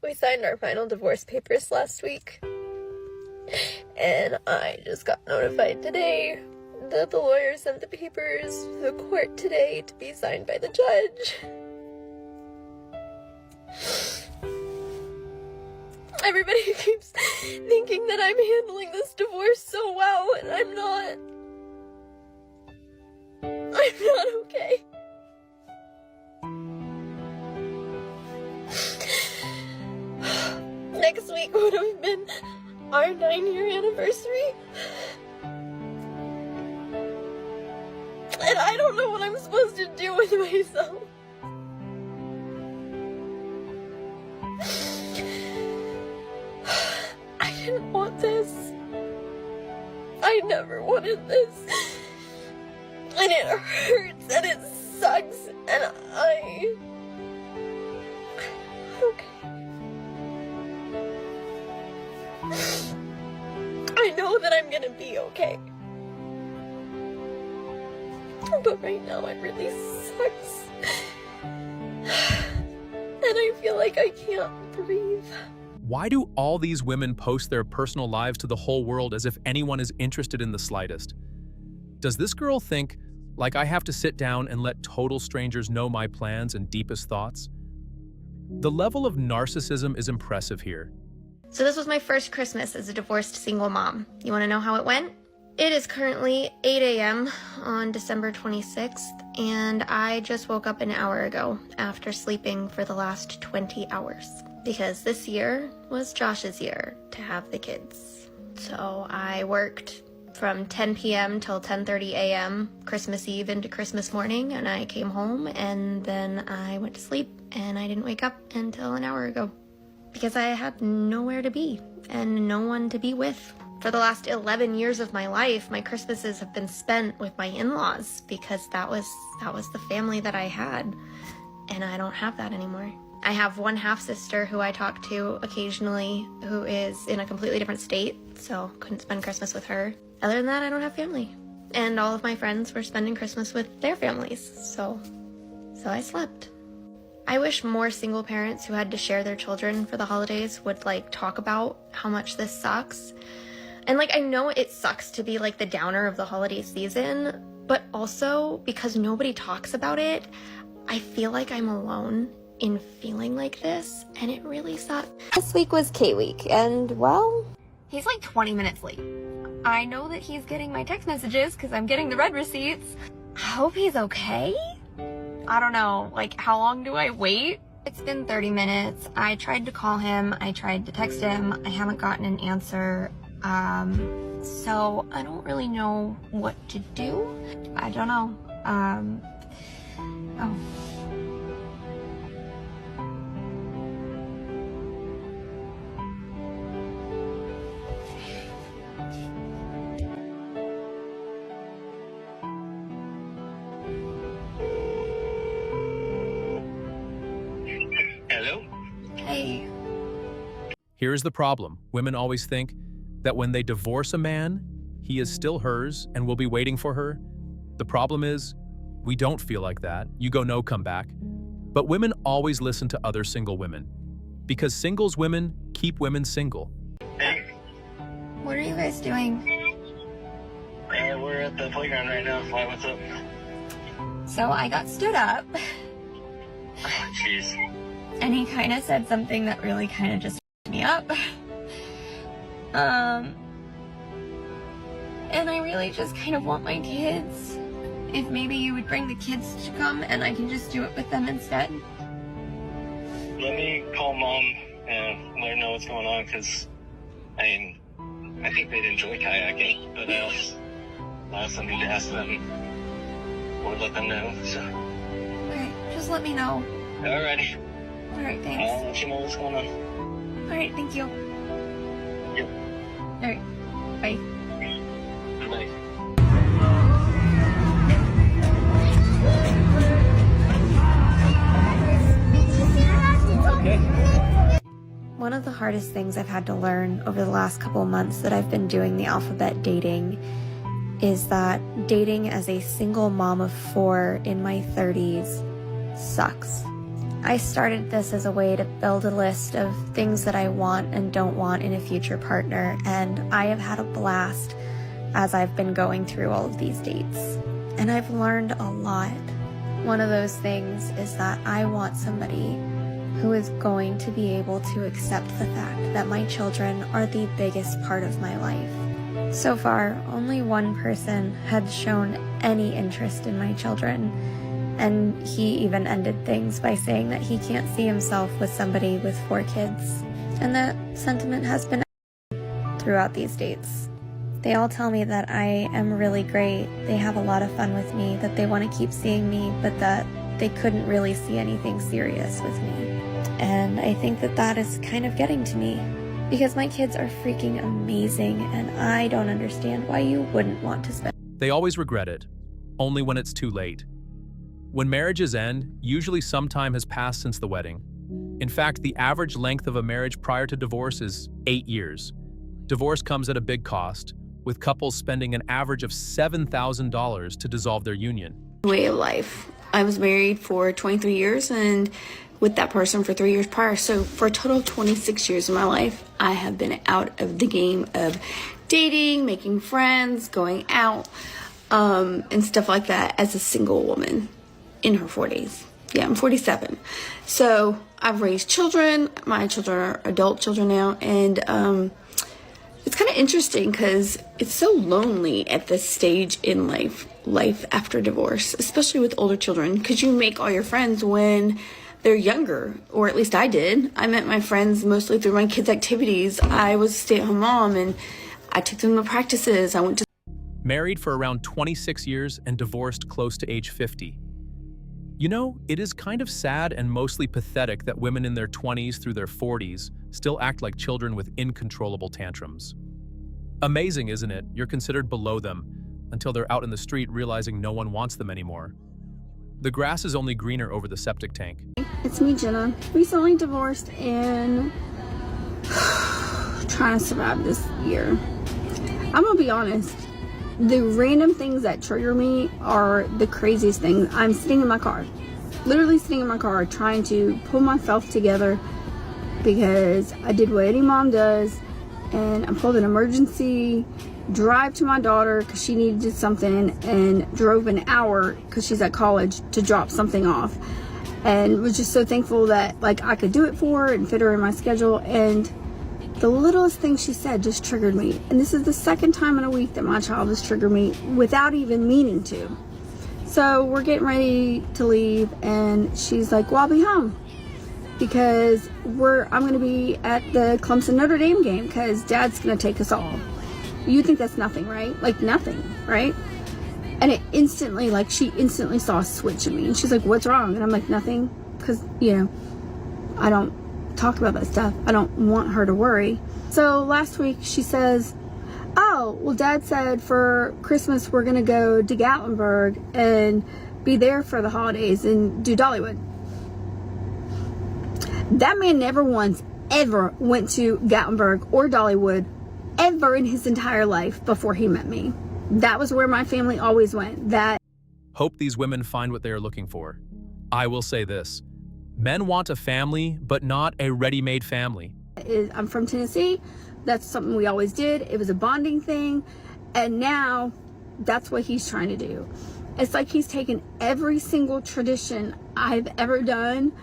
We signed our final divorce papers last week, and I just got notified today that the lawyer sent the papers to the court today to be signed by the judge. Everybody keeps thinking that I'm handling this divorce so well, and I'm not. I'm not okay. Next week would have been our 9-year anniversary. And I don't know what I'm supposed to do with myself. I didn't want this. I never wanted this. And it hurts and it sucks and okay. I know that I'm gonna be okay. But right now it really sucks. And I feel like I can't breathe. Why do all these women post their personal lives to the whole world as if anyone is interested in the slightest? Does this girl think, like, I have to sit down and let total strangers know my plans and deepest thoughts? The level of narcissism is impressive here. So this was my first Christmas as a divorced single mom. You want to know how it went? It is currently 8 a.m. on December 26th, and I just woke up an hour ago after sleeping for the last 20 hours. Because this year was Josh's year to have the kids. So I worked from 10 p.m. till 10:30 a.m. Christmas Eve into Christmas morning, and I came home and then I went to sleep and I didn't wake up until an hour ago because I had nowhere to be and no one to be with. For the last 11 years of my life, my Christmases have been spent with my in-laws because that was the family that I had, and I don't have that anymore. I have one half-sister who I talk to occasionally who is in a completely different state, so couldn't spend Christmas with her. Other than that, I don't have family. And all of my friends were spending Christmas with their families, so I slept. I wish more single parents who had to share their children for the holidays would, talk about how much this sucks. And, I know it sucks to be, the downer of the holiday season, but also, because nobody talks about it, I feel like I'm alone in feeling like this, and it really sucks. This week was K-Week, and, well, he's 20 minutes late. I know that he's getting my text messages because I'm getting the red receipts. I hope he's okay. I don't know, how long do I wait? It's been 30 minutes. I tried to call him. I tried to text him. I haven't gotten an answer. So I don't really know what to do. I don't know. Oh. Hello? Hey. Here's the problem. Women always think that when they divorce a man, he is still hers and will be waiting for her. The problem is, we don't feel like that. You go no, come back. But women always listen to other single women because singles women keep women single. Hey, What are you guys doing? we're at the playground right now. Why, what's up? So I got stood up, Jeez. and he kind of said something that really kind of just me up. And I really just kind of want my kids. If maybe you would bring the kids to come and I can just do it with them instead. Let me call Mom and let her know what's going on, because, I think they'd enjoy kayaking, but I also need to ask them or let them know, so. Alright, just let me know. Alrighty. Alright, I'll thanks. let you know what's going on. Alright, thank you. Yep. Alright, bye. Bye. one of the hardest things I've had to learn over the last couple of months that I've been doing the alphabet dating is that dating as a single mom of 4 in my 30s sucks. I started this as a way to build a list of things that I want and don't want in a future partner, and I have had a blast as I've been going through all of these dates. And I've learned a lot. One of those things is that I want somebody who is going to be able to accept the fact that my children are the biggest part of my life. So far, only one person had shown any interest in my children, and he even ended things by saying that he can't see himself with somebody with 4 kids. And that sentiment has been throughout these dates. They all tell me that I am really great, they have a lot of fun with me, that they want to keep seeing me, but that they couldn't really see anything serious with me. And I think that that is kind of getting to me, because my kids are freaking amazing, and I don't understand why you wouldn't want to spend. They always regret it, only when it's too late. When marriages end, usually some time has passed since the wedding. In fact, the average length of a marriage prior to divorce is 8 years. Divorce comes at a big cost, with couples spending an average of $7,000 to dissolve their union. Way of life. I was married for 23 years and with that person for 3 years prior. So for a total of 26 years of my life, I have been out of the game of dating, making friends, going out, and stuff like that as a single woman in her 40s. Yeah, I'm 47. So I've raised children. My children are adult children now. And it's kind of interesting because it's so lonely at this stage in life after divorce, especially with older children, because you make all your friends when they're younger, or at least I did. I met my friends mostly through my kids' activities. I was a stay-at-home mom, and I took them to practices. I went to... Married for around 26 years and divorced close to age 50. You know, it is kind of sad and mostly pathetic that women in their 20s through their 40s still act like children with incontrollable tantrums. Amazing, isn't it? You're considered below them until they're out in the street realizing no one wants them anymore. The grass is only greener over the septic tank. It's me, Jenna. Recently divorced and trying to survive this year. I'm gonna be honest. The random things that trigger me are the craziest things. I'm sitting in my car, literally sitting in my car, trying to pull myself together because I did what any mom does, and I pulled an emergency drive to my daughter because she needed something, and drove an hour because she's at college to drop something off, and was just so thankful that I could do it for her and fit her in my schedule. And the littlest thing she said just triggered me. And this is the second time in a week that my child has triggered me without even meaning to. So we're getting ready to leave, and she's like, well, I'll be home because I'm going to be at the Clemson Notre Dame game because Dad's going to take us all. You think that's nothing, right? Nothing, right? And it instantly, she instantly saw a switch in me. And she's like, what's wrong? And I'm like, nothing. Because, I don't talk about that stuff. I don't want her to worry. So last week she says, oh, well, Dad said for Christmas we're going to go to Gatlinburg and be there for the holidays and do Dollywood. That man never once ever went to Gatlinburg or Dollywood ever in his entire life before he met me. That was where my family always went. Hope these women find what they are looking for. I will say this. Men want a family, but not a ready-made family. I'm from Tennessee. That's something we always did. It was a bonding thing. And now that's what he's trying to do. It's like he's taken every single tradition I've ever done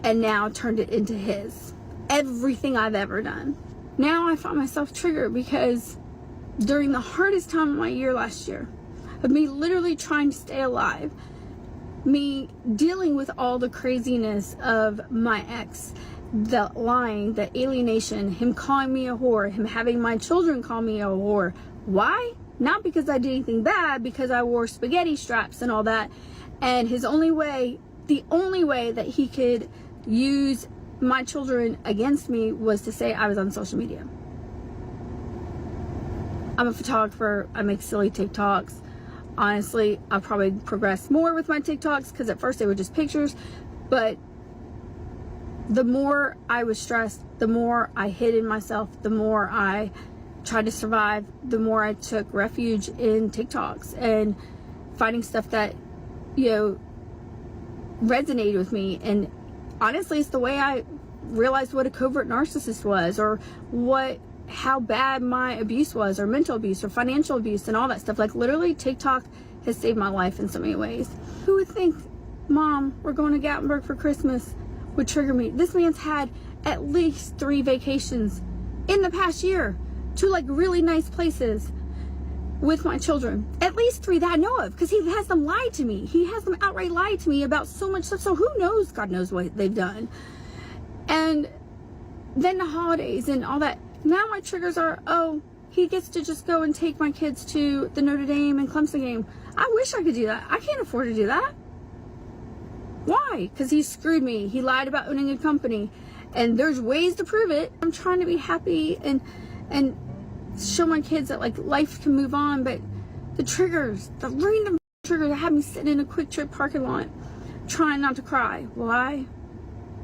and now turned it into his. Everything I've ever done. Now I find myself triggered because during the hardest time of my year last year, of me literally trying to stay alive, me dealing with all the craziness of my ex, the lying, the alienation, him calling me a whore, him having my children call me a whore. Why? Not because I did anything bad, because I wore spaghetti straps and all that. And the only way that he could use my children against me was to say I was on social media. I'm a photographer. I make silly TikToks. Honestly, I'll probably progress more with my TikToks because at first they were just pictures, but the more I was stressed, the more I hid in myself, the more I tried to survive, the more I took refuge in TikToks and finding stuff that, resonated with me and honestly, it's the way I realized what a covert narcissist was, or how bad my abuse was, or mental abuse, or financial abuse, and all that stuff. Like, literally, TikTok has saved my life in so many ways. Who would think, Mom, we're going to Gatlinburg for Christmas, would trigger me? This man's had at least 3 vacations in the past year to like really nice places with my children. At least 3 that I know of, because he has them lied to me. He has them outright lied to me about so much stuff. So who knows? God knows what they've done. And then the holidays and all that. Now my triggers are, oh, he gets to just go and take my kids to the Notre Dame and Clemson game. I wish I could do that. I can't afford to do that. Why? Because he screwed me. He lied about owning a company. And there's ways to prove it. I'm trying to be happy and show my kids that like life can move on, but the triggers, the random triggers that have me sitting in a Quick Trip parking lot trying not to cry. Why?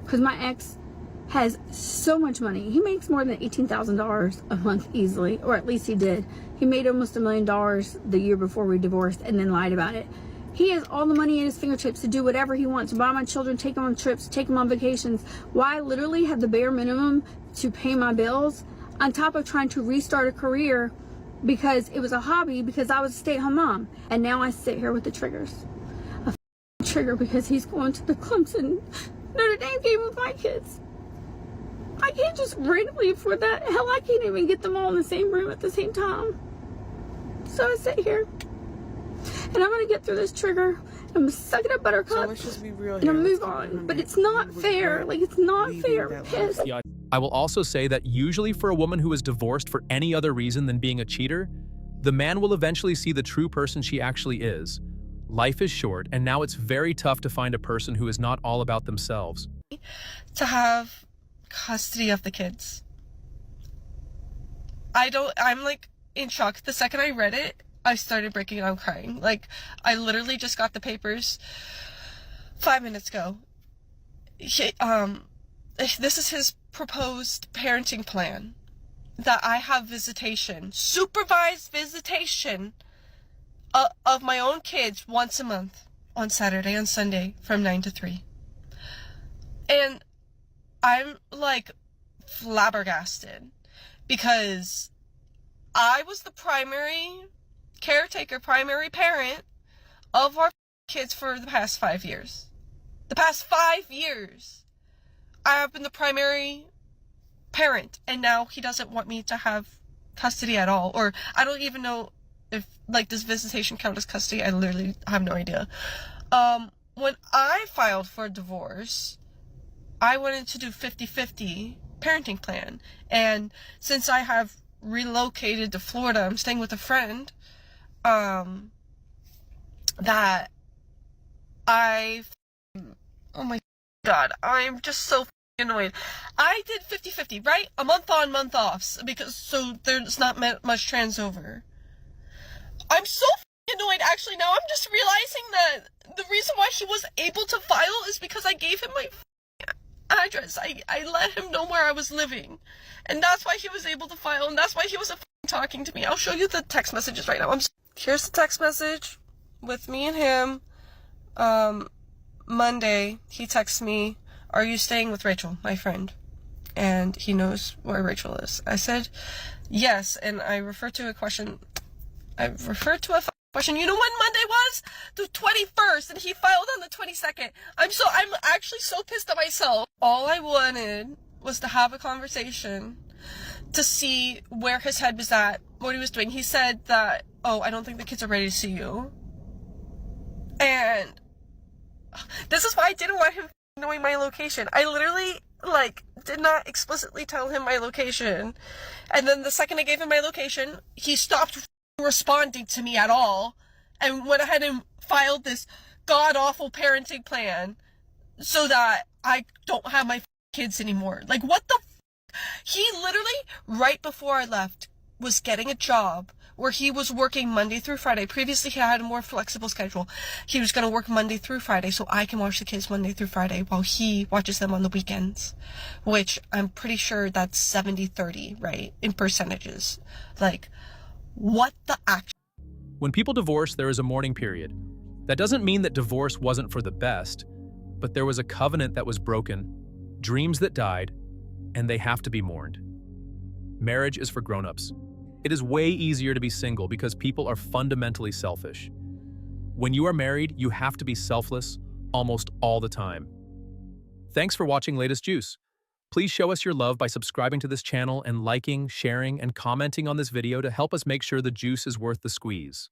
Because my ex has so much money. He makes more than $18,000 a month easily, or at least he did. He made almost $1 million the year before we divorced and then lied about it. He has all the money at his fingertips to do whatever he wants, to buy my children, take them on trips, take them on vacations. Why I literally have the bare minimum to pay my bills, on top of trying to restart a career because it was a hobby, because I was a stay-at-home mom. And now I sit here with the triggers. A trigger because he's going to the Clemson Notre Dame game with my kids. I can't just randomly afford that. Hell, I can't even get them all in the same room at the same time. So I sit here, and I'm gonna get through this trigger. I'm gonna suck it up, buttercup, so let's just be real and I'm move on. But it's not fair. Like, it's not fair. I'm pissed. I will also say that usually for a woman who is divorced for any other reason than being a cheater, the man will eventually see the true person she actually is. Life is short, and now it's very tough to find a person who is not all about themselves. To have custody of the kids. I'm like in shock. The second I read it, I started breaking down crying. Like, I literally just got the papers 5 minutes ago. This is his proposed parenting plan. That I have visitation, supervised visitation of my own kids once a month on Saturday and Sunday from 9 to 3. And I'm like flabbergasted because I was the primary caretaker, primary parent of our kids for the past 5 years. The past 5 years, I have been the primary parent, and now he doesn't want me to have custody at all. Or I don't even know if, like, does visitation count as custody? I literally have no idea. When I filed for divorce, I wanted to do 50-50 parenting plan. And since I have relocated to Florida, I'm staying with a friend, that oh my God, I'm just so annoyed. I did 50-50, right? A month on, month off, so there's not much transfer. I'm so annoyed, actually. Now I'm just realizing that the reason why he was able to file is because I gave him my address. I let him know where I was living, and that's why he was able to file, and that's why he was talking to me. I'll show you the text messages right now. Here's the text message with me and him. Monday, he texts me, "Are you staying with Rachel, my friend?" And he knows where Rachel is. I said, yes, and I referred to a question. You know when Monday was? The 21st, and he filed on the 22nd. I'm actually so pissed at myself. All I wanted was to have a conversation to see where his head was at, what he was doing. He said that, "Oh, I don't think the kids are ready to see you." And this is why I didn't want him knowing my location. I literally, did not explicitly tell him my location. And then the second I gave him my location, he stopped responding to me at all and went ahead and filed this god-awful parenting plan so that I don't have my kids anymore. Like, what the He literally, right before I left, was getting a job where he was working Monday through Friday. Previously, he had a more flexible schedule. He was going to work Monday through Friday so I can watch the kids Monday through Friday while he watches them on the weekends, which I'm pretty sure that's 70-30, right, in percentages. Like, what the actual... When people divorce, there is a mourning period. That doesn't mean that divorce wasn't for the best, But there was a covenant that was broken, dreams that died, and they have to be mourned. Marriage is for grown-ups. It is way easier to be single because people are fundamentally selfish. When you are married, you have to be selfless almost all the time. Thanks for watching Latest Juice. Please show us your love by subscribing to this channel and liking, sharing, and commenting on this video to help us make sure the juice is worth the squeeze.